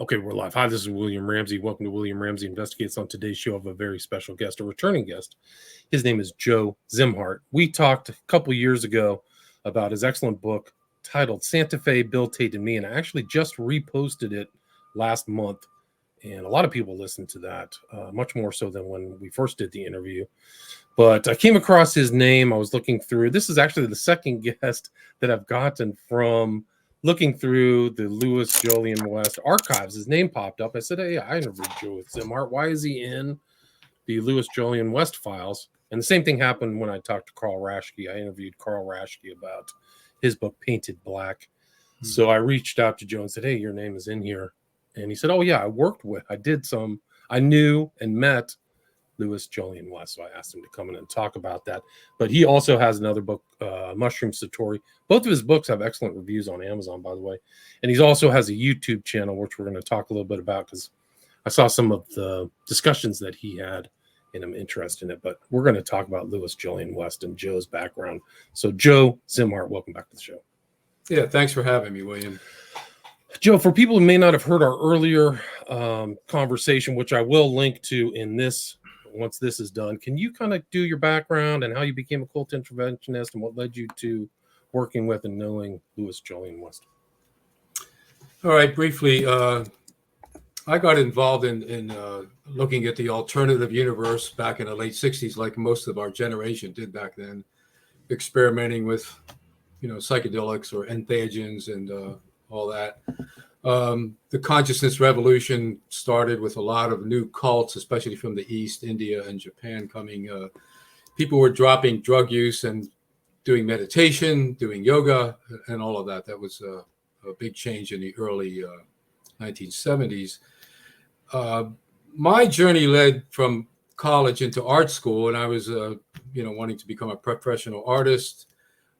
Okay, we're live. Hi, this is William Ramsey. Welcome to William Ramsey Investigates. On today's show, I have a very special guest, a returning guest. His name is Joe Szimhart. We talked a couple years ago about his excellent book titled Santa Fe, Bill Tate and Me, and I actually just reposted it last month, and a lot of people listened to that, much more so than when we first did the interview. But I came across his name. I was looking through. This is actually the second guest that I've gotten from looking through the Jolyon West archives. His name popped up. I said, hey, I interviewed Joe Szimhart. Why is he in the Jolyon West files? And the same thing happened when I talked to Carl Raschke. I interviewed Carl Raschke about his book, Painted Black. Mm-hmm. So I reached out to Joe and said, hey, your name is in here. And he said, oh, yeah, I knew and met Jolyon West. So I asked him to come in and talk about that. But he also has another book, Mushroom Satori. Both of his books have excellent reviews on Amazon, by the way. And he also has a YouTube channel, which we're going to talk a little bit about because I saw some of the discussions that he had and I'm interested in it. But we're going to talk about Jolyon West and Joe's background. So Joe Szimhart, welcome back to the show. Yeah, thanks for having me, William. Joe, for people who may not have heard our earlier conversation, which I will link to in this once this is done, can you kind of do your background and how you became a cult interventionist and what led you to working with and knowing Jolyon West? All right, briefly, I got involved in looking at the alternative universe back in the late 60s, like most of our generation did back then, experimenting with, psychedelics or entheogens and all that. The consciousness revolution started with a lot of new cults, especially from the East, India and Japan coming. People were dropping drug use and doing meditation, doing yoga, and all of that. That was a big change in the early 1970s. My journey led from college into art school, and I was, wanting to become a professional artist.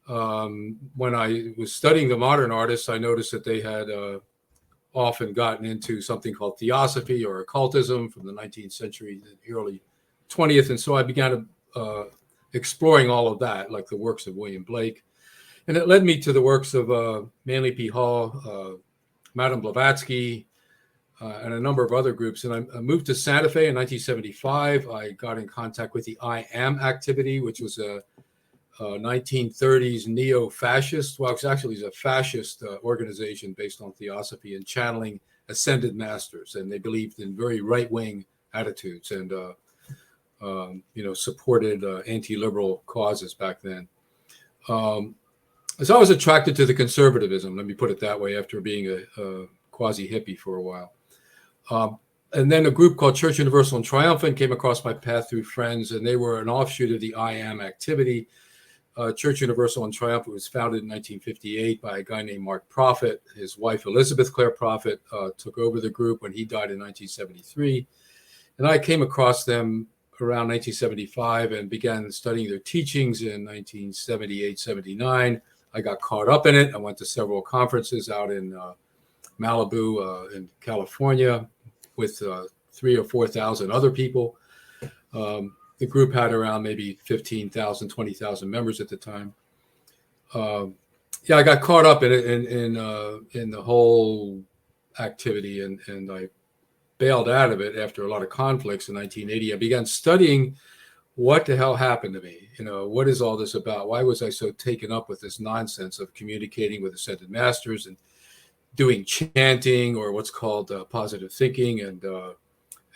When I was studying the modern artists, I noticed that they had often gotten into something called theosophy or occultism from the 19th century, the early 20th. And so I began exploring all of that, like the works of William Blake. And it led me to the works of Manly P. Hall, Madame Blavatsky, and a number of other groups. And I moved to Santa Fe in 1975. I got in contact with the I Am activity, which was a 1930s neo-fascist, well, it's actually a fascist organization based on theosophy and channeling ascended masters. And they believed in very right-wing attitudes and, supported anti-liberal causes back then. So I was attracted to the conservatism, let me put it that way, after being a quasi-hippie for a while. And then a group called Church Universal and Triumphant came across my path through friends, and they were an offshoot of the I Am activity. Church Universal and Triumphant was founded in 1958 by a guy named Mark Prophet. His wife, Elizabeth Clare Prophet, took over the group when he died in 1973. And I came across them around 1975 and began studying their teachings in 1978, 79. I got caught up in it. I went to several conferences out in Malibu in California with 3,000 or 4,000 other people. The group had around maybe 15,000, 20,000 members at the time. I got caught up in it in the whole activity, and I bailed out of it after a lot of conflicts in 1980. I began studying what the hell happened to me. What is all this about? Why was I so taken up with this nonsense of communicating with ascended masters and doing chanting or what's called positive thinking and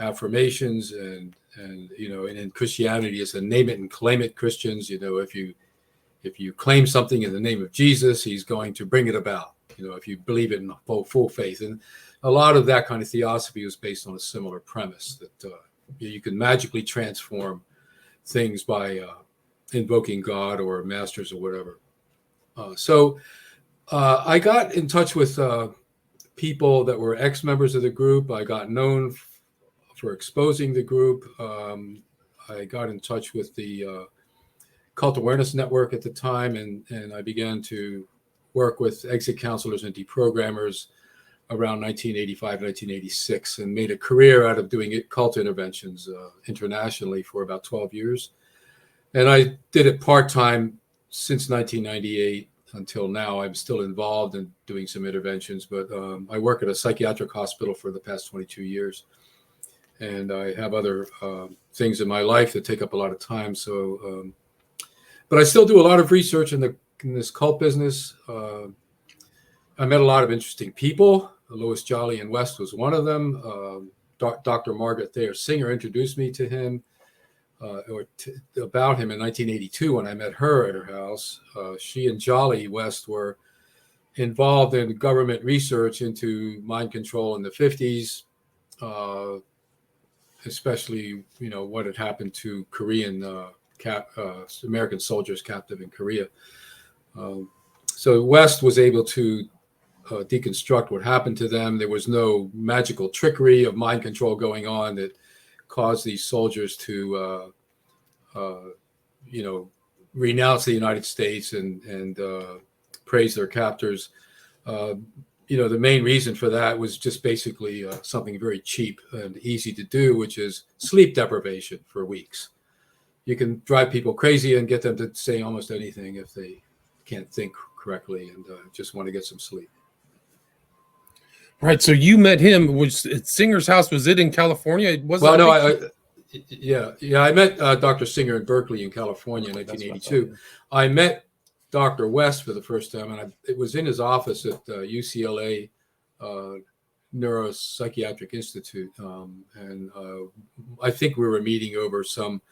affirmations and in Christianity it's a name it and claim it Christians. If you claim something in the name of Jesus, he's going to bring it about. If you believe it in full faith. And a lot of that kind of theosophy was based on a similar premise that you can magically transform things by invoking God or masters or whatever. So I got in touch with people that were ex-members of the group. I got known for exposing the group. I got in touch with the Cult Awareness Network at the time, and I began to work with exit counselors and deprogrammers around 1985, 1986, and made a career out of doing cult interventions internationally for about 12 years. And I did it part-time since 1998. until now. I'm still involved in doing some interventions, but I work at a psychiatric hospital for the past 22 years. And I have other things in my life that take up a lot of time. So, but I still do a lot of research in this cult business. I met a lot of interesting people. Louis Jolyon West was one of them. Dr. Margaret Thayer Singer introduced me to him, about him in 1982 when I met her at her house. She and Jolly West were involved in government research into mind control in the 50s, especially, what had happened to Korean American soldiers captive in Korea. So West was able to deconstruct what happened to them. There was no magical trickery of mind control going on that caused these soldiers to, renounce the United States and praise their captors. The main reason for that was just basically something very cheap and easy to do, which is sleep deprivation for weeks. You can drive people crazy and get them to say almost anything if they can't think correctly and just want to get some sleep. Right. So you met him, which at Singer's house, was it in California? I met Dr. Singer in Berkeley in California in 1982. I met Dr. West for the first time, and it was in his office at UCLA Neuropsychiatric Institute. And I think we were meeting over some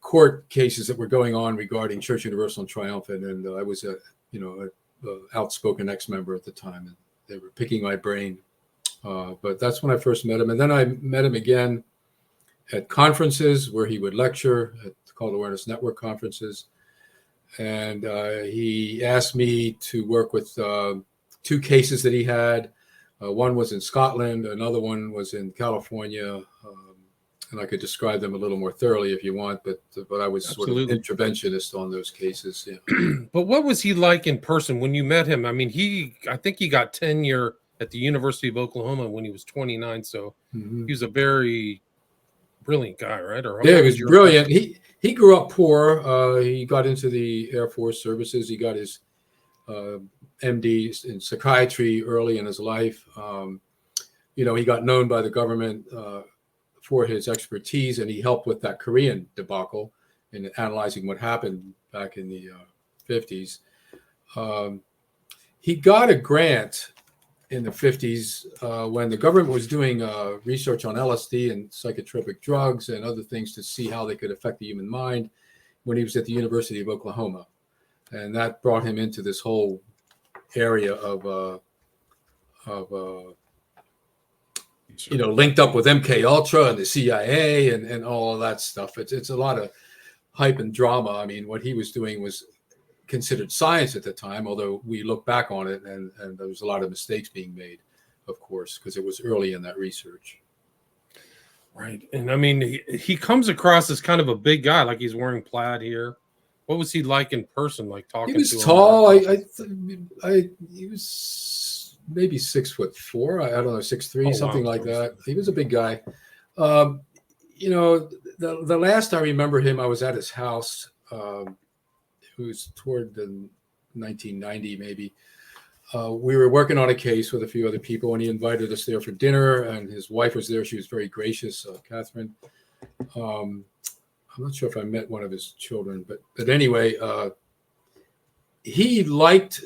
court cases that were going on regarding Church Universal and Triumphant. And I was a outspoken ex-member at the time, and they were picking my brain. But that's when I first met him. And then I met him again at conferences where he would lecture at Cult Awareness Network conferences. And he asked me to work with 2 cases that he had. One was in Scotland, another one was in California. And I could describe them a little more thoroughly if you want, but I was Absolutely. Sort of interventionist on those cases. Yeah. But what was he like in person when you met him? I mean, I think he got tenure at the University of Oklahoma when he was 29. So he was a very brilliant guy, right? He was brilliant. He grew up poor. He got into the Air Force services. He got his MD in psychiatry early in his life. He got known by the government for his expertise, and he helped with that Korean debacle in analyzing what happened back in the 50s. He got a grant in the 50s when the government was doing research on LSD and psychotropic drugs and other things to see how they could affect the human mind, when he was at the University of Oklahoma. And that brought him into this whole area of linked up with MK Ultra and the CIA and all of that stuff. It's a lot of hype and drama. I mean, what he was doing was considered science at the time, although we look back on it and there was a lot of mistakes being made, of course, because it was early in that research. Right. And I mean, he comes across as kind of a big guy, like he's wearing plaid here. What was he like in person, like talking to him? He was tall. He was maybe 6'4". I don't know, 6'3", something like that. He was a big guy. The last I remember him, I was at his house. It was toward the 1990, maybe. We were working on a case with a few other people, and he invited us there for dinner, and his wife was there. She was very gracious, Catherine. I'm not sure if I met one of his children, but anyway, he liked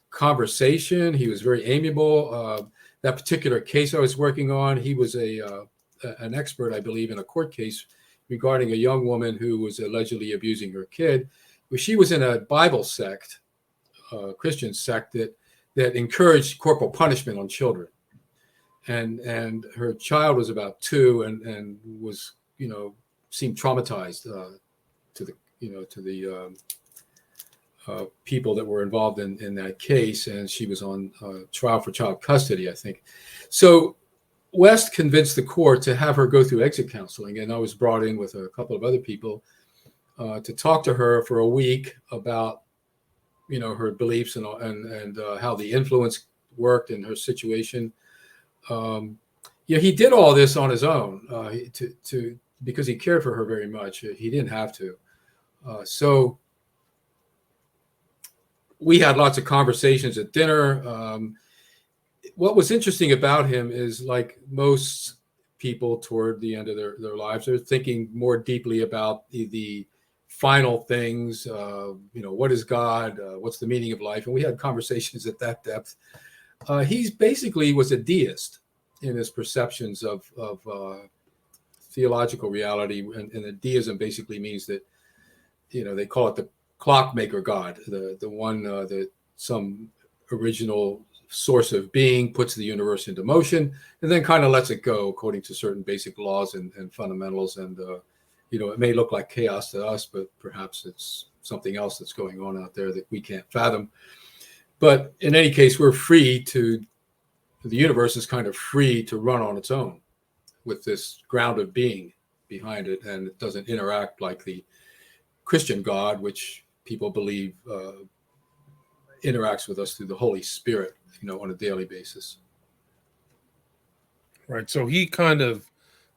conversation. He was very amiable. That particular case I was working on, he was an expert, I believe, in a court case regarding a young woman who was allegedly abusing her kid. She was in a Bible sect, Christian sect that encouraged corporal punishment on children, and her child was about 2 and was seemed traumatized to the people that were involved in that case, and she was on trial for child custody, I think. So West convinced the court to have her go through exit counseling, and I was brought in with a couple of other people to talk to her for a week about her beliefs and how the influence worked in her situation. He did all this on his own because he cared for her very much. He didn't have to. So we had lots of conversations at dinner. What was interesting about him is, like most people toward the end of their lives, they're thinking more deeply about the final things. What is God? What's the meaning of life? And we had conversations at that depth. He basically was a deist in his perceptions of theological reality, and the deism basically means that, they call it the clockmaker God, the one that some original source of being puts the universe into motion and then kind of lets it go according to certain basic laws and fundamentals. And it may look like chaos to us, but perhaps it's something else that's going on out there that we can't fathom. But in any case, the universe is kind of free to run on its own with this ground of being behind it, and it doesn't interact like the Christian God, which people believe interacts with us through the Holy Spirit, on a daily basis. Right. So he kind of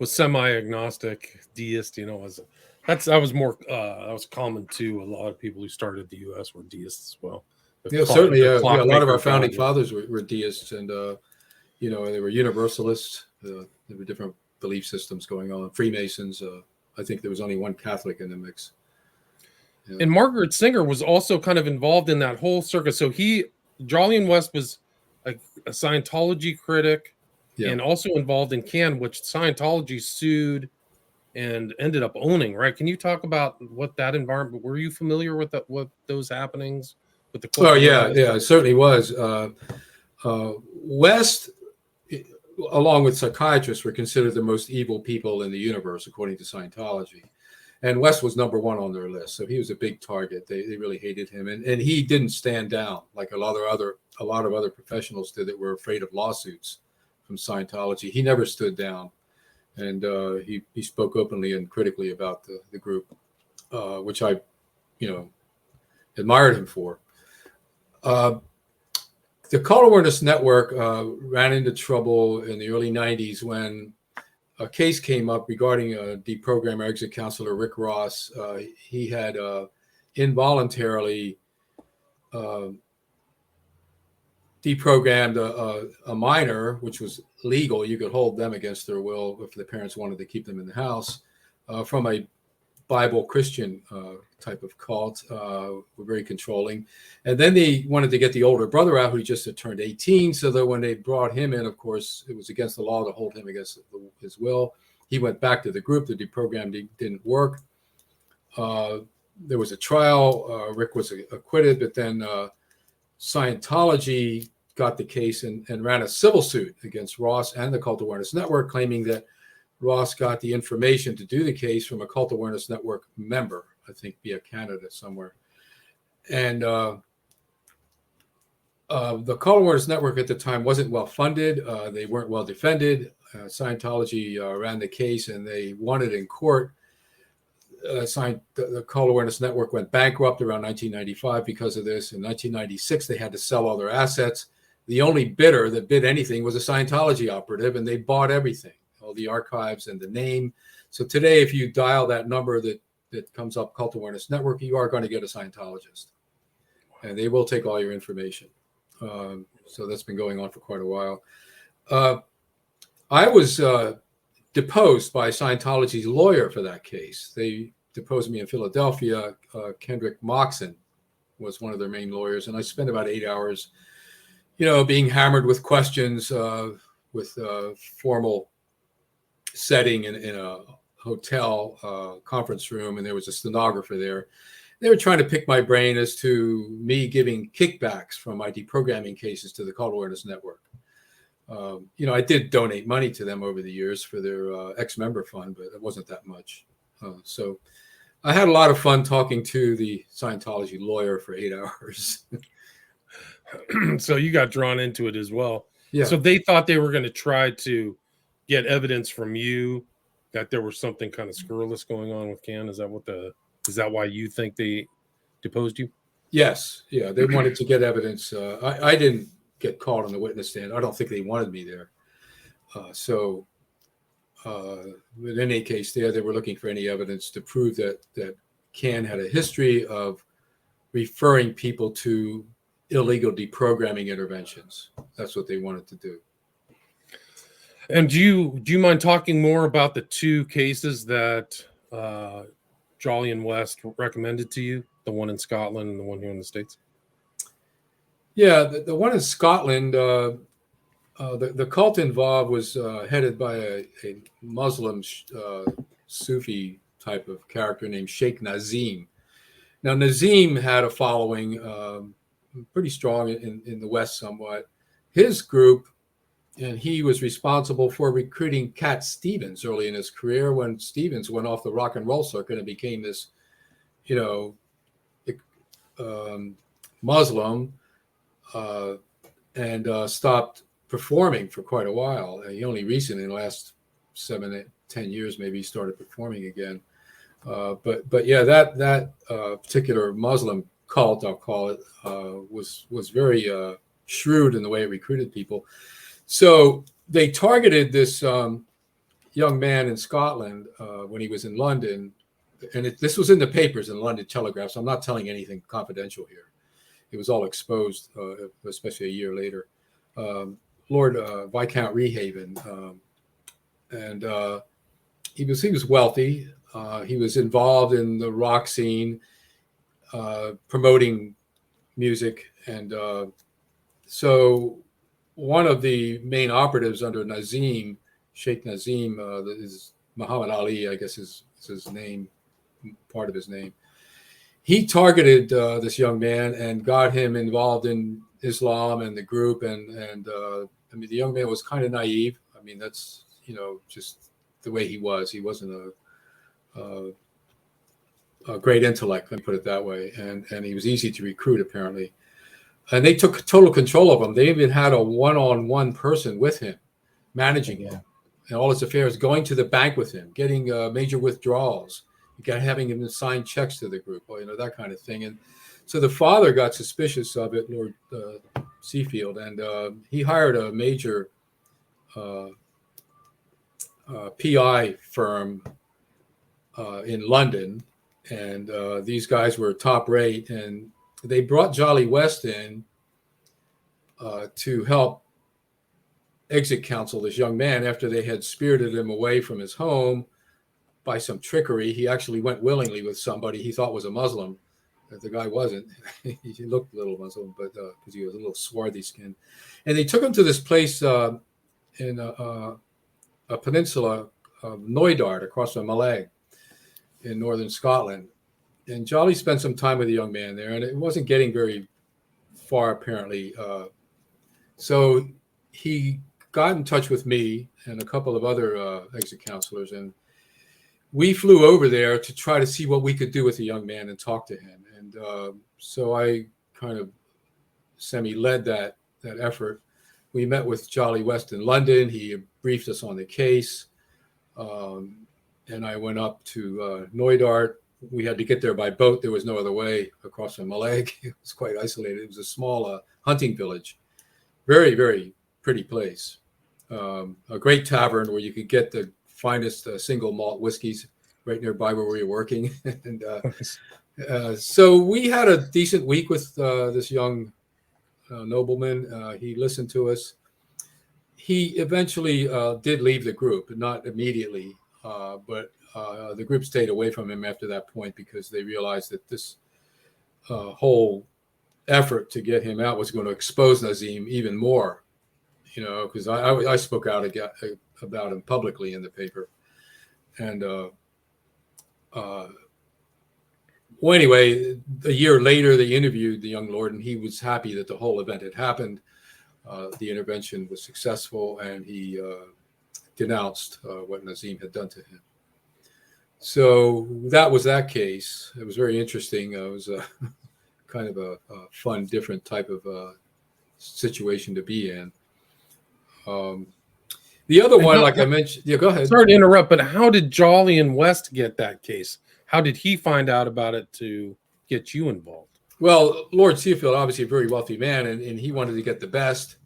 was semi-agnostic, deist. That was common too. A lot of people who started the U.S. were deists as well. Certainly. A lot of our founding fathers were deists, and they were universalists. There were different belief systems going on. Freemasons. I think there was only one Catholic in the mix. Yeah. And Margaret Singer was also kind of involved in that whole circus. So Jolyon West was a Scientology critic, and also involved in CAN, which Scientology sued and ended up owning. Right? Can you talk about what that environment? Were you familiar with what those happenings with the? Oh yeah, it certainly was. West, along with psychiatrists, were considered the most evil people in the universe according to Scientology. And West was number one on their list, so he was a big target. They really hated him, and he didn't stand down like a lot of other professionals did that were afraid of lawsuits from Scientology. He never stood down, and he spoke openly and critically about the group, which I, admired him for. The Cult Awareness Network ran into trouble in the early '90s when a case came up regarding a deprogrammer, exit counselor Rick Ross. He had involuntarily deprogrammed a minor, which was legal. You could hold them against their will if the parents wanted to keep them in the house, from a Bible Christian type of cult. Were very controlling. And then they wanted to get the older brother out, who just had turned 18, so that when they brought him in, of course, it was against the law to hold him against his will. He went back to the group. The deprogram didn't work. There was a trial. Rick was acquitted, but then Scientology got the case and ran a civil suit against Ross and the Cult Awareness Network, claiming that Ross got the information to do the case from a Cult Awareness Network member, I think via Canada somewhere. And the Cult Awareness Network at the time wasn't well funded. They weren't well defended. Scientology ran the case and they won it in court. The Cult Awareness Network went bankrupt around 1995 because of this. In 1996, they had to sell all their assets. The only bidder that bid anything was a Scientology operative, and they bought everything, all the archives and the name. So today, if you dial that number that comes up, Cult Awareness Network, you are going to get a Scientologist, and they will take all your information. So that's been going on for quite a while. I was deposed by Scientology's lawyer for that case. They deposed me in Philadelphia. Kendrick Moxon was one of their main lawyers, and I spent about 8 hours, being hammered with questions, with formal setting in a hotel conference room, and there was a stenographer there. They were trying to pick my brain as to me giving kickbacks from my deprogramming cases to the Cult Awareness Network. I did donate money to them over the years for their ex-member fund, but it wasn't that much. So I had a lot of fun talking to the Scientology lawyer for 8 hours. So you got drawn into it as well. Yeah. So they thought they were going to try to get evidence from you that there was something kind of scurrilous going on with CAN. Is that why you think they deposed you? Yes. Yeah. They wanted to get evidence. I didn't get called on the witness stand. I don't think they wanted me there. In any case, they were looking for any evidence to prove that CAN had a history of referring people to illegal deprogramming interventions. That's what they wanted to do. And do you mind talking more about the two cases that Jolyon West recommended to you, the one in Scotland and the one here in the States? Yeah, the one in Scotland, the cult involved was headed by a Muslim Sufi type of character named Sheikh Nazim. Now, Nazim had a following pretty strong in the West somewhat. His group, and he was responsible for recruiting Cat Stevens early in his career when Stevens went off the rock and roll circuit and became this, Muslim and stopped performing for quite a while. He only recently, in the last 7, 8, 10 years, maybe started performing again. But yeah, that particular Muslim cult, I'll call it, was very shrewd in the way it recruited people. So they targeted this young man in Scotland when he was in London, and this was in the papers in the London Telegraph. So I'm not telling anything confidential here. It was all exposed, especially a year later. Lord Viscount Rehaven, and he was wealthy. He was involved in the rock scene, promoting music, and so one of the main operatives under Nazim, Sheikh Nazim, is Muhammad Ali, I guess is his name, part of his name. He targeted this young man and got him involved in Islam and the group, and I mean, the young man was kind of naive. I mean, that's just the way he was. He wasn't a great intellect, let me put it that way, and he was easy to recruit apparently. And they took total control of him. They even had a one-on-one person with him, managing him and all his affairs, going to the bank with him, getting major withdrawals, having him sign checks to the group, that kind of thing. And so the father got suspicious of it, Lord Seafield, and he hired a major PI firm in London, and these guys were top rate, and they brought Jolly West in to help exit counsel this young man after they had spirited him away from his home by some trickery. He actually went willingly with somebody he thought was a Muslim. The guy wasn't. He looked a little Muslim, but because he was a little swarthy skinned. And they took him to this place in a peninsula of Knoydart across from Mallaig in northern Scotland. And Jolly spent some time with the young man there, and it wasn't getting very far, apparently. So he got in touch with me and a couple of other exit counselors, and we flew over there to try to see what we could do with the young man and talk to him. And so I kind of semi-led that effort. We met with Jolly West in London. He briefed us on the case, and I went up to Knoydart. We had to get there by boat. There was no other way across from Mallaig. It was quite isolated. It was a small hunting village. Very, very pretty place. A great tavern where you could get the finest single malt whiskeys right nearby where we were working. And so we had a decent week with this young nobleman. He listened to us. He eventually did leave the group, not immediately, but the group stayed away from him after that point because they realized that this whole effort to get him out was going to expose Nazim even more, because I spoke out about him publicly in the paper. And well, anyway, a year later, they interviewed the young lord, and he was happy that the whole event had happened. The intervention was successful, and he denounced what Nazim had done to him. So that was that case. It was very interesting. It was kind of a fun, different type of situation to be in. The other one, like I mentioned, yeah, go ahead. Sorry to interrupt, but how did Jolyon West get that case? How did he find out about it to get you involved? Well, Lord Seafield, obviously a very wealthy man, and he wanted to get the best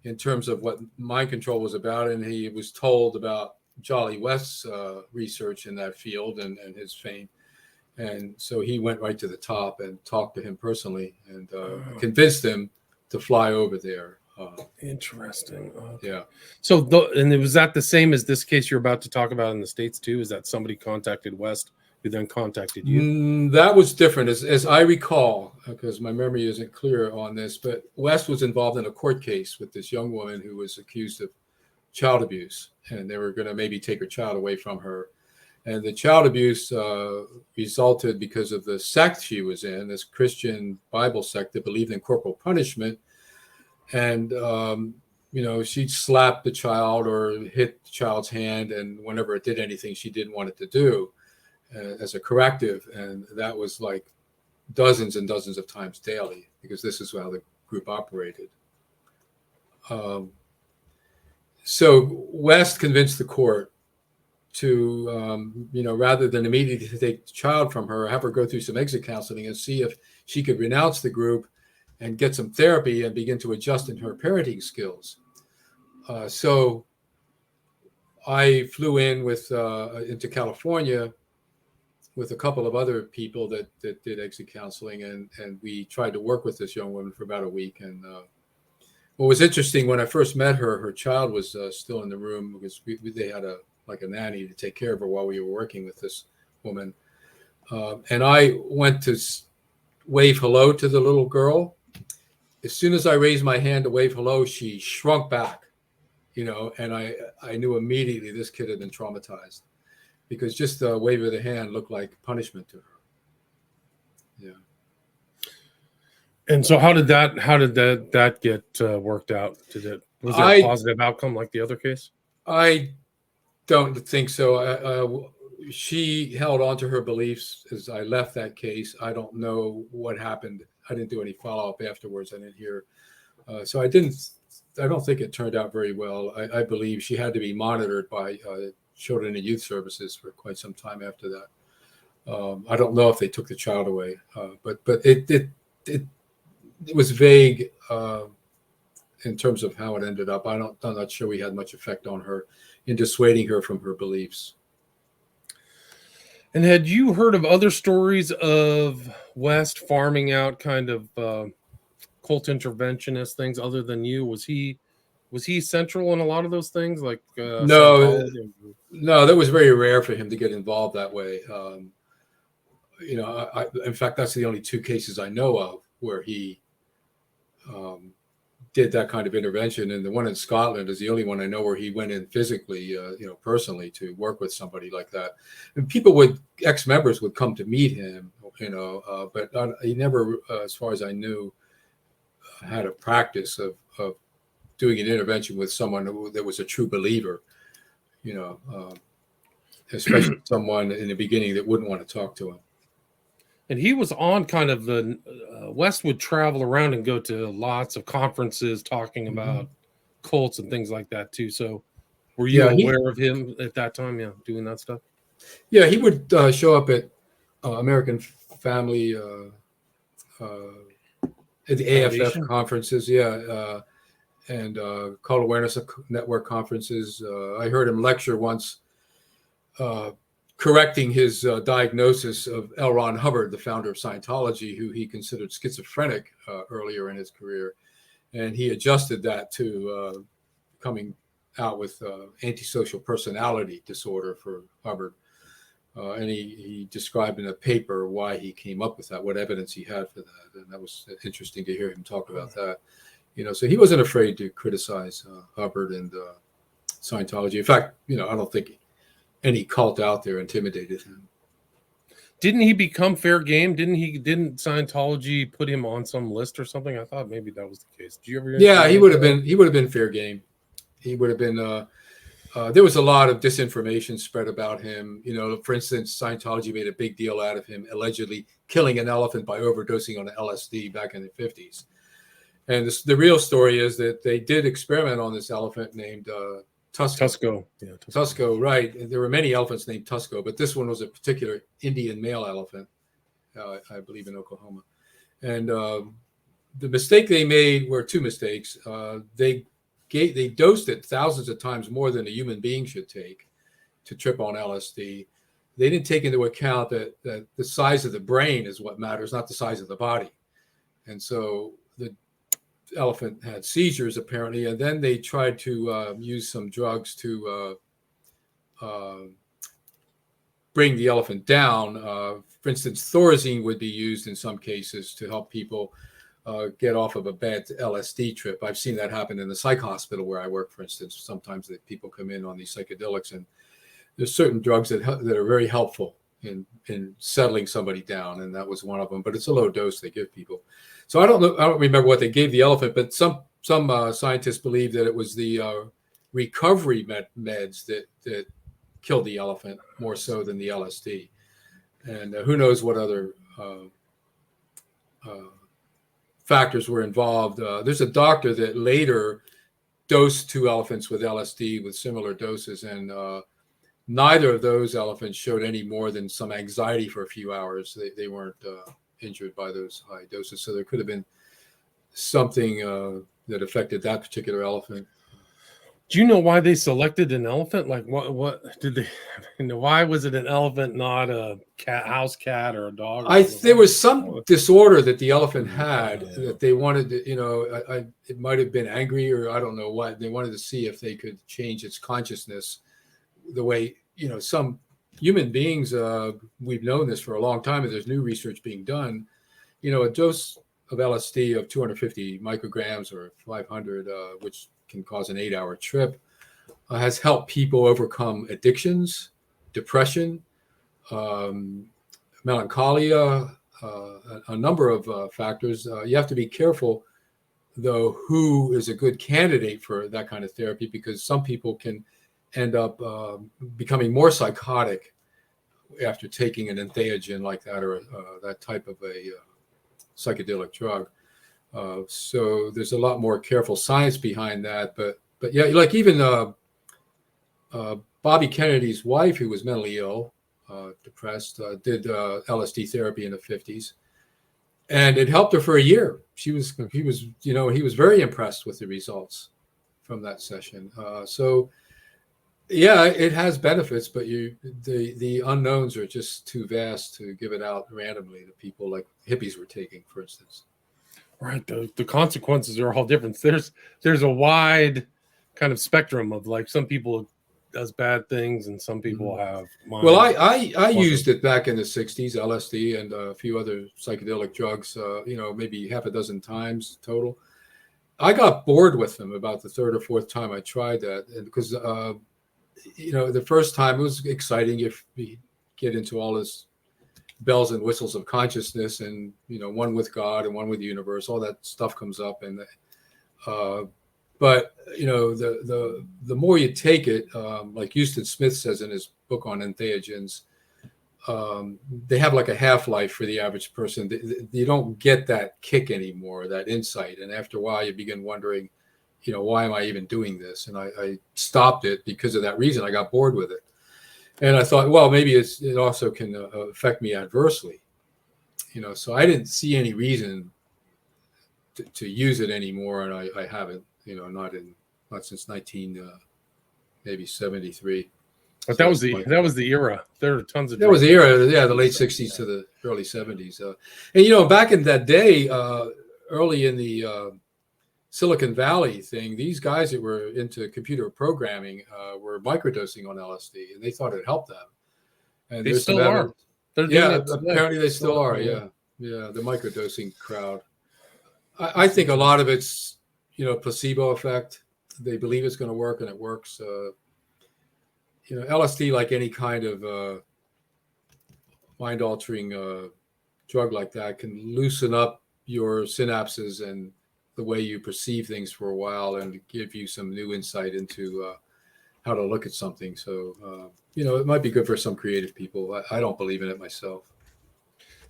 in terms of what mind control was about, and he was told about Jolly West's research in that field and his fame. And so he went right to the top and talked to him personally and convinced him to fly over there. Interesting. Okay. Yeah. So, and was that the same as this case you're about to talk about in the States too? Is that somebody contacted West who then contacted you? That was different, as I recall, because my memory isn't clear on this. But West was involved in a court case with this young woman who was accused of child abuse, and they were going to maybe take her child away from her. And the child abuse resulted because of the sect she was in, this Christian Bible sect that believed in corporal punishment. And, she'd slap the child or hit the child's hand. And whenever it did anything she didn't want it to do as a corrective. And that was like dozens and dozens of times daily, because this is how the group operated. So West convinced the court to, rather than immediately take the child from her, have her go through some exit counseling and see if she could renounce the group and get some therapy and begin to adjust in her parenting skills. So I flew into California with a couple of other people that did exit counseling, and we tried to work with this young woman for about a week. And what was interesting, when I first met her, her child was still in the room, because they had a nanny to take care of her while we were working with this woman. And I went to wave hello to the little girl. As soon as I raised my hand to wave hello, she shrunk back, and I knew immediately this kid had been traumatized, because just the wave of the hand looked like punishment to her. Yeah. And so how did that get worked out? Was there a positive outcome like the other case? I don't think so. She held on to her beliefs as I left that case. I don't know what happened. I didn't do any follow-up afterwards. I didn't hear. So I don't think it turned out very well. I believe she had to be monitored by Children and Youth Services for quite some time after that. I don't know if they took the child away, but it was vague in terms of how it ended up. I'm not sure we had much effect on her in dissuading her from her beliefs. And had you heard of other stories of West farming out kind of cult interventionist things other than you? Was he central in a lot of those things? Like No, that was very rare for him to get involved that way. In fact, that's the only two cases I know of where he did that kind of intervention, and the one in Scotland is the only one I know where he went in physically, personally, to work with somebody like that. And ex-members would come to meet him, but he never, as far as I knew, had a practice of doing an intervention with someone that was a true believer, especially someone in the beginning that wouldn't want to talk to him. And he was on kind of the West would travel around and go to lots of conferences talking about cults and things like that too. So were you aware of him at that time? Yeah, doing that stuff. Yeah, he would show up at American Family at the AFF conferences. Yeah, and Cult Awareness Network conferences. I heard him lecture once, correcting his diagnosis of L. Ron Hubbard, the founder of Scientology, who he considered schizophrenic earlier in his career. And he adjusted that to coming out with antisocial personality disorder for Hubbard. And he described in a paper why he came up with that, what evidence he had for that. And that was interesting to hear him talk about that. So he wasn't afraid to criticize Hubbard and Scientology. In fact, I don't think any cult out there intimidated him. Didn't he become fair game? Didn't Scientology put him on some list or something? I thought maybe that was the case. Did you ever? Yeah, he would have been fair game. He would have been. There was a lot of disinformation spread about him. For instance, Scientology made a big deal out of him allegedly killing an elephant by overdosing on LSD back in the 50s. And the real story is that they did experiment on this elephant named Tusco. Yeah, Tusco, right. There were many elephants named Tusco, but this one was a particular Indian male elephant, I believe in Oklahoma. And the mistake they made were two mistakes. They dosed it thousands of times more than a human being should take to trip on LSD. they didn't take into account that the size of the brain is what matters, not the size of the body. And so the elephant had seizures apparently, and then they tried to use some drugs to bring the elephant down. For instance, Thorazine would be used in some cases to help people get off of a bad LSD trip. I've seen that happen in the psych hospital where I work, for instance. Sometimes people come in on these psychedelics, and there's certain drugs that are very helpful in settling somebody down, and that was one of them. But it's a low dose they give people. So I don't remember what they gave the elephant, but some scientists believe that it was the recovery meds that killed the elephant more so than the LSD. And who knows what other factors were involved. There's a doctor that later dosed 2 elephants with LSD with similar doses, and neither of those elephants showed any more than some anxiety for a few hours. They weren't injured by those high doses. So there could have been something that affected that particular elephant. Do you know why they selected an elephant? Like what did they, why was it an elephant, not a house cat or a dog? There was some disorder that the elephant had that they wanted to, it might have been angry, or I don't know what. They wanted to see if they could change its consciousness the way, some human beings, we've known this for a long time, and there's new research being done. A dose of LSD of 250 micrograms or 500, which can cause an 8-hour trip, has helped people overcome addictions, depression, melancholia, a number of factors. You have to be careful, though, who is a good candidate for that kind of therapy, because some people can end up becoming more psychotic after taking an entheogen like that, or that type of a psychedelic drug. So there's a lot more careful science behind that. But yeah, like even Bobby Kennedy's wife, who was mentally ill, depressed, did LSD therapy in the 50s, and it helped her for a year. He was very impressed with the results from that session. So yeah, it has benefits, but the unknowns are just too vast to give it out randomly to people like hippies were taking, for instance. Right. The consequences are all different. There's a wide kind of spectrum of, like, some people does bad things and some people have mind. Well, I used it back in the 60s, LSD and a few other psychedelic drugs, maybe half a dozen times total. I got bored with them about the 3rd or 4th time I tried that, and because the first time it was exciting. You get into all this bells and whistles of consciousness, and one with God and one with the universe, all that stuff comes up, and but the more you take it, like Houston Smith says in his book on entheogens, they have like a half-life for the average person. You don't get that kick anymore, that insight, and after a while you begin wondering, why am I even doing this? And I stopped it because of that reason. I got bored with it. And I thought, well, maybe it also can affect me adversely, so I didn't see any reason to use it anymore. And I haven't, not since 1973. But that was the era. There are tons of. That was the era, yeah, the late 60s to the early 70s. And back in that day, early in the Silicon Valley thing, these guys that were into computer programming were microdosing on LSD, and they thought it helped them. And they still are. Apparently they still are. Yeah, the microdosing crowd. I think a lot of it's placebo effect. They believe it's going to work, and it works. LSD, like any kind of mind-altering drug like that, can loosen up your synapses and the way you perceive things for a while, and give you some new insight into how to look at something. So, it might be good for some creative people. I don't believe in it myself.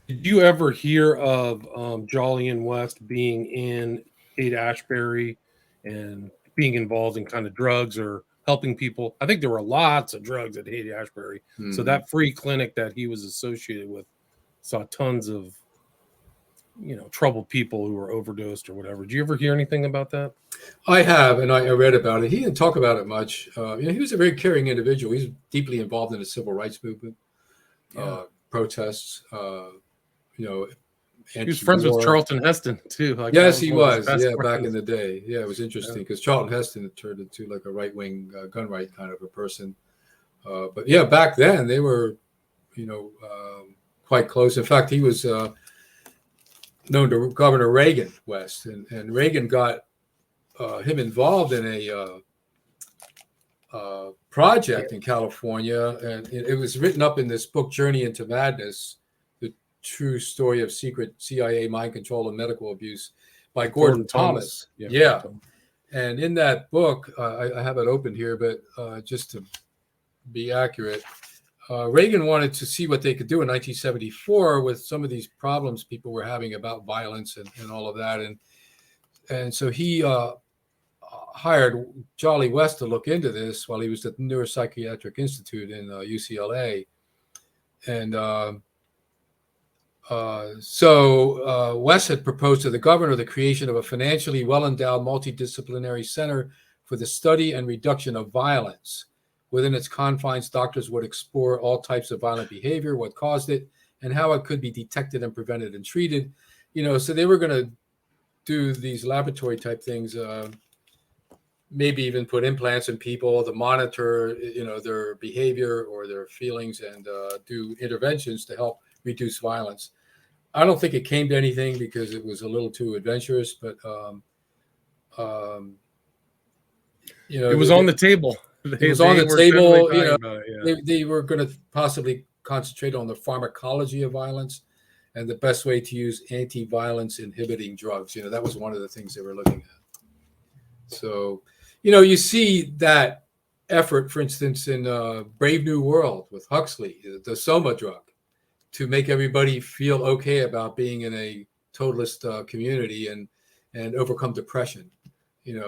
Did you ever hear of Jolyon West being in Haight-Ashbury and being involved in kind of drugs or helping people? I think there were lots of drugs at Haight-Ashbury. Mm-hmm. So that free clinic that he was associated with saw tons of troubled people who were overdosed or whatever. Did you ever hear anything about that? I have, and I read about it. He didn't talk about it much. He was a very caring individual. He's deeply involved in the civil rights movement. protests. He was friends with Charlton Heston too. Like, yes, he was. Yeah, back in the day. Yeah, it was interesting because Charlton Heston had turned into like a right-wing gun right kind of a person. But yeah, back then they were, quite close. In fact, he was known to Governor Reagan West, and Reagan got him involved in a project in California, and it was written up in this book, Journey into Madness: The True Story of Secret CIA Mind Control and Medical Abuse, by Gordon Thomas. Yeah. And in that book, I have it open here, but just to be accurate, Reagan wanted to see what they could do in 1974 with some of these problems people were having about violence and all of that. And so he hired Jolly West to look into this while he was at the Neuropsychiatric Institute in UCLA. And so West had proposed to the governor the creation of a financially well-endowed multidisciplinary center for the study and reduction of violence. Within its confines, doctors would explore all types of violent behavior, what caused it, and how it could be detected and prevented and treated. So they were going to do these laboratory type things, maybe even put implants in people to monitor, their behavior or their feelings, and do interventions to help reduce violence. I don't think it came to anything because it was a little too adventurous, but it was on the table. It was on the table. They were going to possibly concentrate on the pharmacology of violence and the best way to use anti-violence inhibiting drugs. That was one of the things they were looking at. So, you see that effort, for instance, in Brave New World with Huxley, the Soma drug, to make everybody feel okay about being in a totalist community and overcome depression.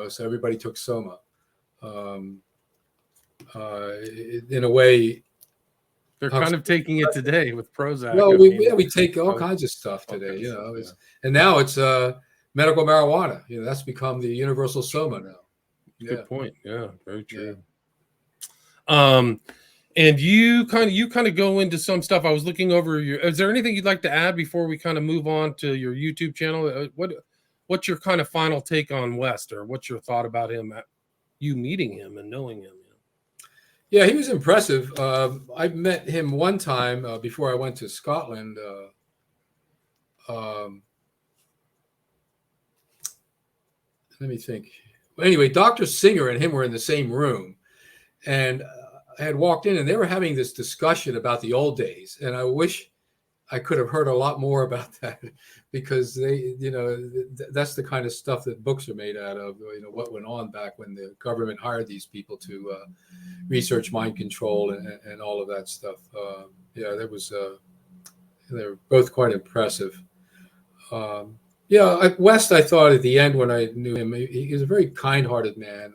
So everybody took Soma. In a way, they're kind of taking it today with Prozac. Well, we take all kinds of stuff today, and now it's medical marijuana. That's become the universal Soma now. Good point. Yeah, very true. Yeah. And you kind of go into some stuff. I was looking over your. Is there anything you'd like to add before we kind of move on to your YouTube channel? What's your kind of final take on West, or what's your thought about him? You meeting him and knowing him? Yeah, he was impressive. I met him one time before I went to Scotland. Let me think. Anyway, Dr. Singer and him were in the same room, and I had walked in, and they were having this discussion about the old days. And I wish I could have heard a lot more about that, because they, that's the kind of stuff that books are made out of. What went on back when the government hired these people to research mind control and all of that stuff. There was. They were both quite impressive. West, I thought at the end when I knew him, he was a very kind-hearted man,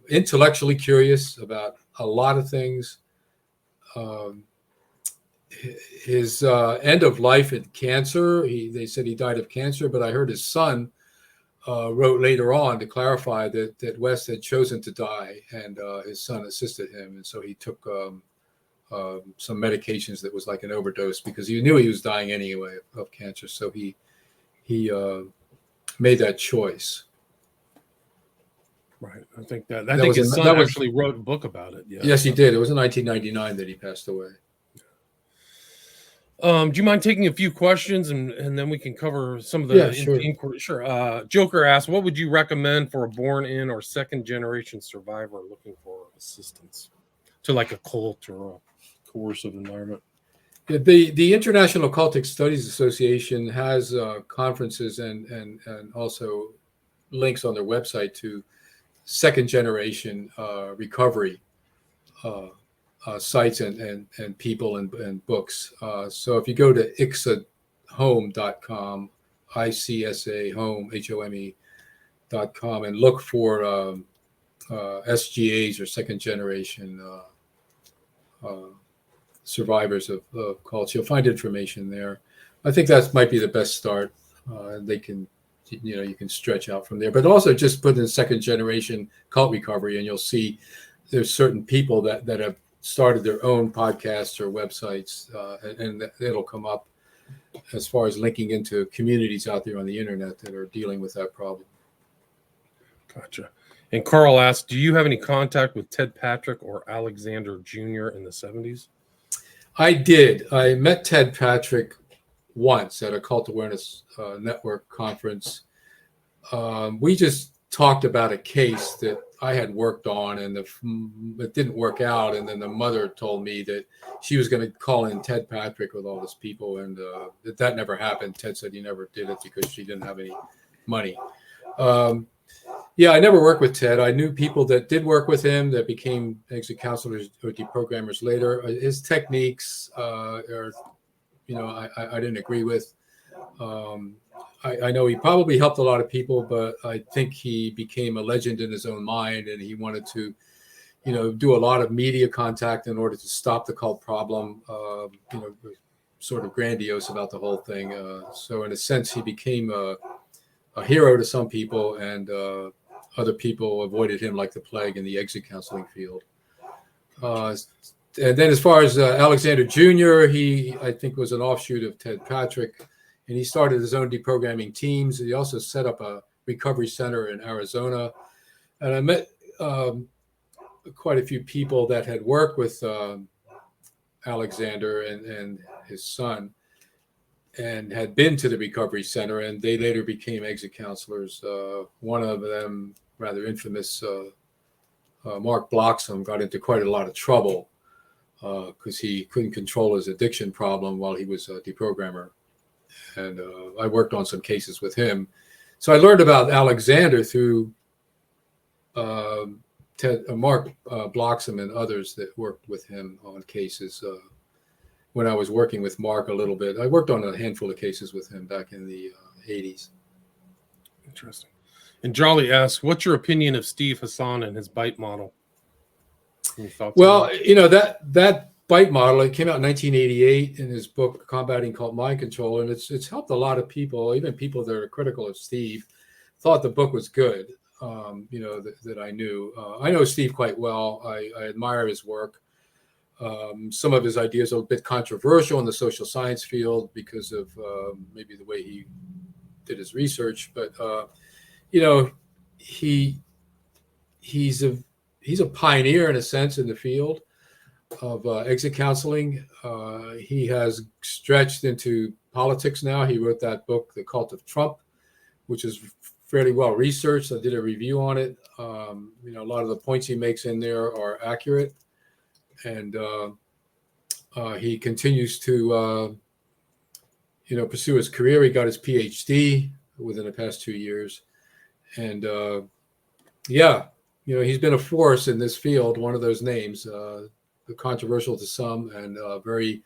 intellectually curious about a lot of things. His end of life in cancer, they said he died of cancer, but I heard his son wrote later on to clarify that West had chosen to die, and his son assisted him, and so he took some medications that was like an overdose, because he knew he was dying anyway of cancer, so he made that choice. Right. I think his son actually wrote a book about it. Yeah. Yes, he did. It was in 1999 that he passed away. Do you mind taking a few questions and then we can cover some of the inquiry? Sure. Joker asked, what would you recommend for a born-in or second-generation survivor looking for assistance to like a cult or a coercive environment? Yeah, the International Occultic Studies Association has conferences and also links on their website to second-generation recovery sites and people and books. So if you go to icsahome.com, ICSA home.com, and look for SGAs or second generation survivors of cults, you'll find information there. I think that might be the best start. They can, you can stretch out from there, but also just put in second generation cult recovery, and you'll see there's certain people that have started their own podcasts or websites, and it'll come up as far as linking into communities out there on the internet that are dealing with that problem. Gotcha. And Carl asked, do you have any contact with Ted Patrick or Alexander Jr. in the 70s? I did. I met Ted Patrick once at a Cult Awareness Network conference. We just talked about a case that I had worked on, and it didn't work out. And then the mother told me that she was going to call in Ted Patrick with all his people, and that never happened. Ted said he never did it because she didn't have any money. Yeah, I never worked with Ted. I knew people that did work with him that became exit counselors or deprogrammers later. His techniques I didn't agree with. I know he probably helped a lot of people, but I think he became a legend in his own mind, and he wanted to, do a lot of media contact in order to stop the cult problem. Sort of grandiose about the whole thing. So in a sense, he became a hero to some people, and other people avoided him like the plague in the exit counseling field. And then as far as Alexander Jr., he, I think, was an offshoot of Ted Patrick, and he started his own deprogramming teams. He also set up a recovery center in Arizona. And I met quite a few people that had worked with Alexander and his son, and had been to the recovery center, and they later became exit counselors. One of them, rather infamous, Mark Bloxham, got into quite a lot of trouble because he couldn't control his addiction problem while he was a deprogrammer. And I worked on some cases with him. So I learned about Alexander through Mark Bloxham and others that worked with him on cases. When I was working with Mark a little bit, I worked on a handful of cases with him back in the 80s. Interesting. And Jolly asks, what's your opinion of Steve Hassan and his bite model? Any thoughts? Well, that bite model, it came out in 1988 in his book, Combating Cult Mind Control, and it's helped a lot of people, even people that are critical of Steve, thought the book was good, that I knew. I know Steve quite well. I admire his work. Some of his ideas are a bit controversial in the social science field because of maybe the way he did his research, but he's a pioneer in a sense in the field of exit counseling. He has stretched into politics now. He wrote that book, The Cult of Trump, which is fairly well researched. I did a review on it. A lot of the points he makes in there are accurate. And he continues to, pursue his career. He got his PhD within the past 2 years. And, he's been a force in this field, one of those names, controversial to some and very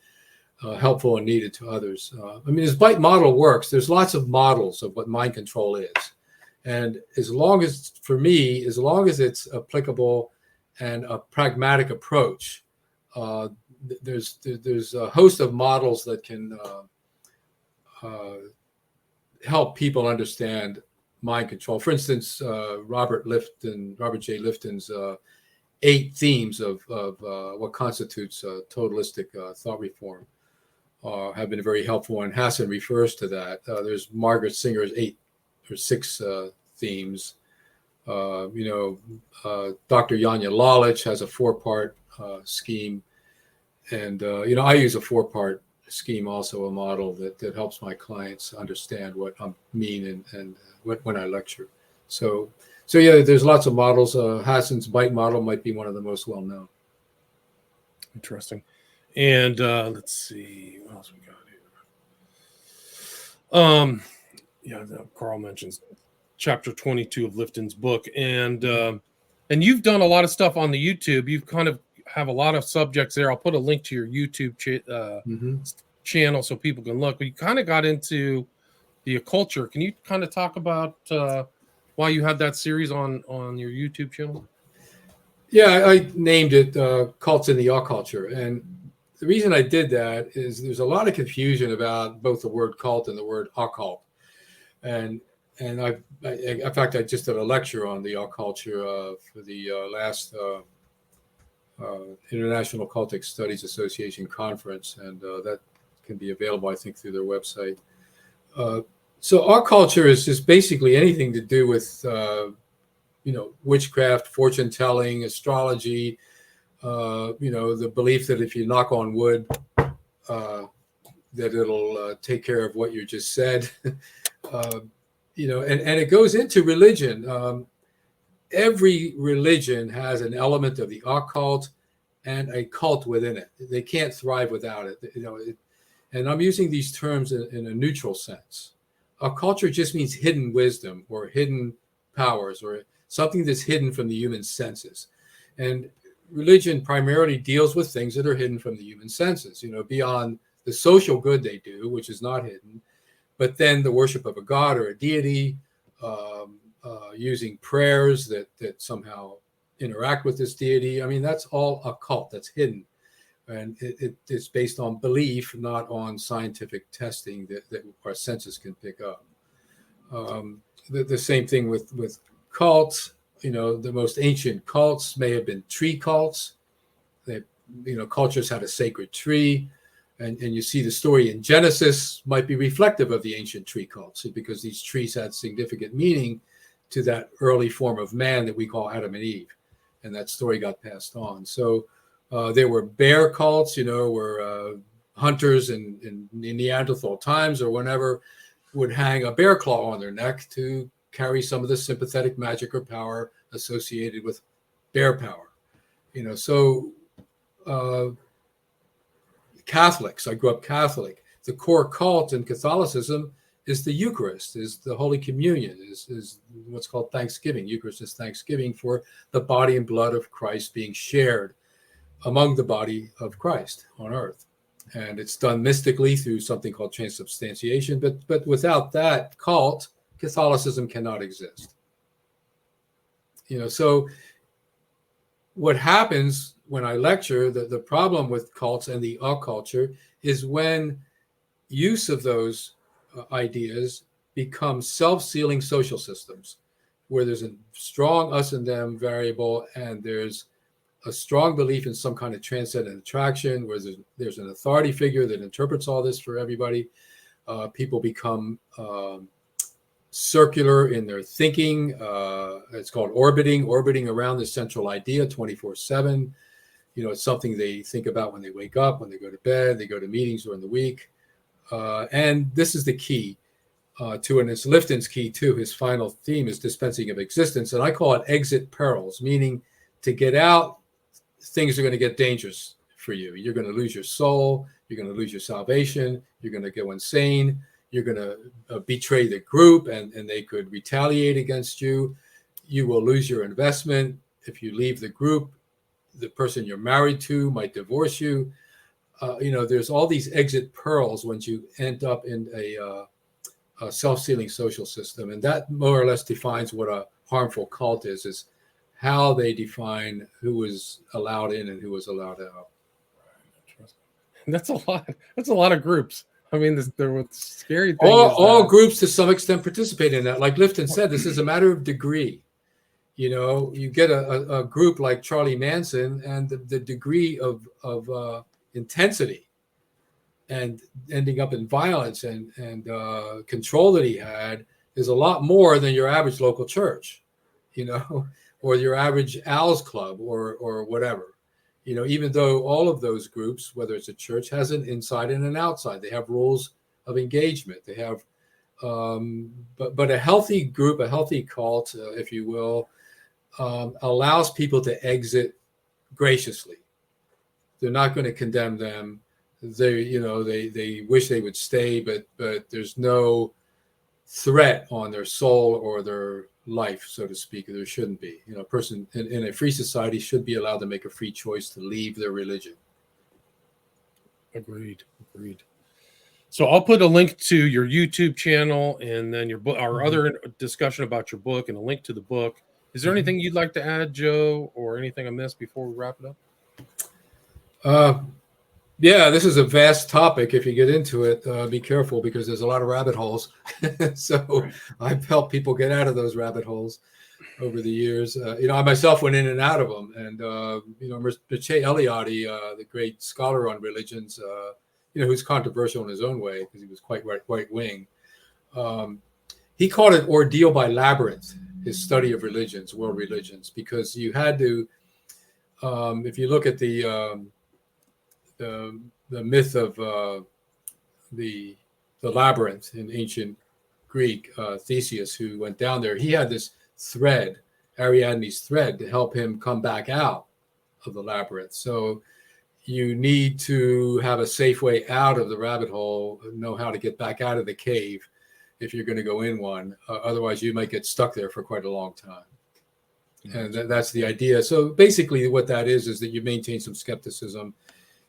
helpful and needed to others. His bite model works. There's lots of models of what mind control is. And as long as it's applicable and a pragmatic approach, there's a host of models that can help people understand mind control. For instance, Robert J. Lifton's 8 themes of what constitutes totalistic thought reform have been very helpful, and Hassan refers to that. There's Margaret Singer's 8 or 6 themes. Dr. Janya Lalich has a 4-part scheme, and I use a 4-part scheme, also a model that helps my clients understand what I mean and when I lecture. So yeah, there's lots of models. Hassan's bite model might be one of the most well known. Interesting. And let's see what else we got here. Carl mentions chapter 22 of Lifton's book, and you've done a lot of stuff on the YouTube. You've kind of have a lot of subjects there. I'll put a link to your YouTube channel so people can look. But you kind of got into the occulture. Can you kind of talk about why you had that series on your YouTube channel? Yeah, I named it Cults in the Occulture. And the reason I did that is there's a lot of confusion about both the word cult and the word occult. And in fact, I just did a lecture on the occulture for the last International Cultic Studies Association conference, and that can be available, I think, through their website. So occult culture is just basically anything to do with, witchcraft, fortune telling, astrology, the belief that if you knock on wood, that it'll take care of what you just said. And it goes into religion. Every religion has an element of the occult and a cult within it. They can't thrive without it. And I'm using these terms in a neutral sense. Occulture just means hidden wisdom or hidden powers or something that's hidden from the human senses. And religion primarily deals with things that are hidden from the human senses, beyond the social good they do, which is not hidden, but then the worship of a god or a deity, using prayers that somehow interact with this deity. I mean, that's all occult, that's hidden. And it's based on belief, not on scientific testing that our senses can pick up. The same thing with cults. The most ancient cults may have been tree cults. Cultures had a sacred tree. And you see the story in Genesis might be reflective of the ancient tree cults because these trees had significant meaning to that early form of man that we call Adam and Eve. And that story got passed on. So there were bear cults, where hunters in Neanderthal times or whenever would hang a bear claw on their neck to carry some of the sympathetic magic or power associated with bear power. Catholics, I grew up Catholic. The core cult in Catholicism is the Eucharist, is the Holy Communion, is what's called Thanksgiving. Eucharist is Thanksgiving for the body and blood of Christ being shared among the body of Christ on earth. And it's done mystically through something called transubstantiation. But without that cult, Catholicism cannot exist. So what happens when I lecture, the problem with cults and the occulture is when use of those ideas become self-sealing social systems, where there's a strong us and them variable, and there's a strong belief in some kind of transcendent attraction, where there's an authority figure that interprets all this for everybody. People become circular in their thinking. It's called orbiting around the central idea 24/7. It's something they think about when they wake up, when they go to bed, they go to meetings during the week. And this is the key to, and it's Lifton's key too. His final theme is dispensing of existence. And I call it exit perils, meaning to get out, things are going to get dangerous for you. You're going to lose your soul. You're going to lose your salvation. You're going to go insane. You're going to betray the group and they could retaliate against you. You will lose your investment. If you leave the group, the person you're married to might divorce you. There's all these exit pearls once you end up in a self-sealing social system. And that more or less defines what a harmful cult is how they define who is allowed in and who is allowed out. That's a lot. That's a lot of groups. I mean, the scary thing all groups to some extent participate in that. Like Lifton said, this is a matter of degree. You get a group like Charlie Manson, and the degree of intensity and ending up in violence and control that he had is a lot more than your average local church, or your average Al's club or whatever. Even though all of those groups, whether it's a church, has an inside and an outside. They have rules of engagement. They have, but a healthy group, a healthy cult, if you will, allows people to exit graciously. They're not going to condemn them. They wish they would stay, but there's no threat on their soul or their life, so to speak. There shouldn't be. A person in a free society should be allowed to make a free choice to leave their religion. Agreed. So I'll put a link to your YouTube channel and then your book, our other discussion about your book, and a link to the book. Is there anything you'd like to add, Joe, or anything I missed before we wrap it up? Yeah, this is a vast topic. If you get into it, be careful because there's a lot of rabbit holes. So I've helped people get out of those rabbit holes. over the years. I myself went in and out of them, and Mircea Eliade, the great scholar on religions, who's controversial in his own way because he was quite right wing. He called it ordeal by labyrinth, his study of religions, world religions, because you had to, if you look at the myth of the labyrinth in ancient Greek, Theseus, who went down there, he had this thread, Ariadne's thread, to help him come back out of the labyrinth. So you need to have a safe way out of the rabbit hole, know how to get back out of the cave if you're going to go in one. Otherwise, you might get stuck there for quite a long time. And that's the idea. So basically what that is that you maintain some skepticism,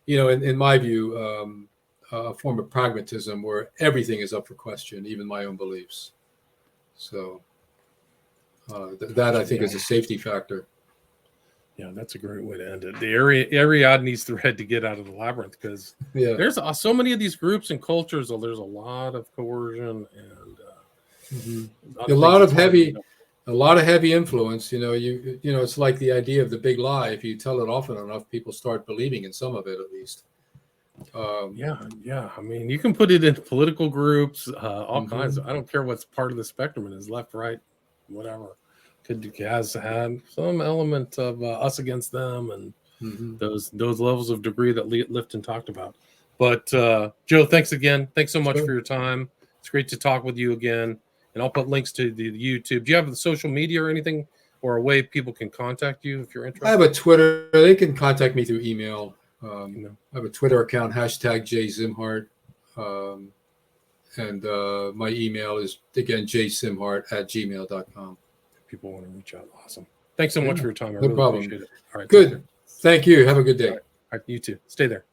in my view, a form of pragmatism where everything is up for question, even my own beliefs. So that I think is a safety factor. Yeah, that's a great way to end it. The Ariadne's thread to get out of the labyrinth, because there's so many of these groups and cultures. So there's a lot of coercion and a lot of heavy influence. It's like the idea of the big lie. If you tell it often enough, people start believing in some of it, at least. I mean, you can put it in political groups, all kinds of, I don't care what's part of the spectrum it is, left, right, whatever. Has had some element of us against them, and those levels of degree that Lifton talked about. But Joe, thanks again. Thanks so much for your time. It's great to talk with you again. And I'll put links to the YouTube. Do you have the social media or anything, or a way people can contact you if you're interested? I have a Twitter. They can contact me through email. I have a Twitter account, #JZimhart. And my email is, again, jszimhart@gmail.com. People want to reach out. Awesome. Thanks so much for your time. I No really problem. appreciate it. All right. Good. Thank you. Have a good day. All right. You too. Stay there.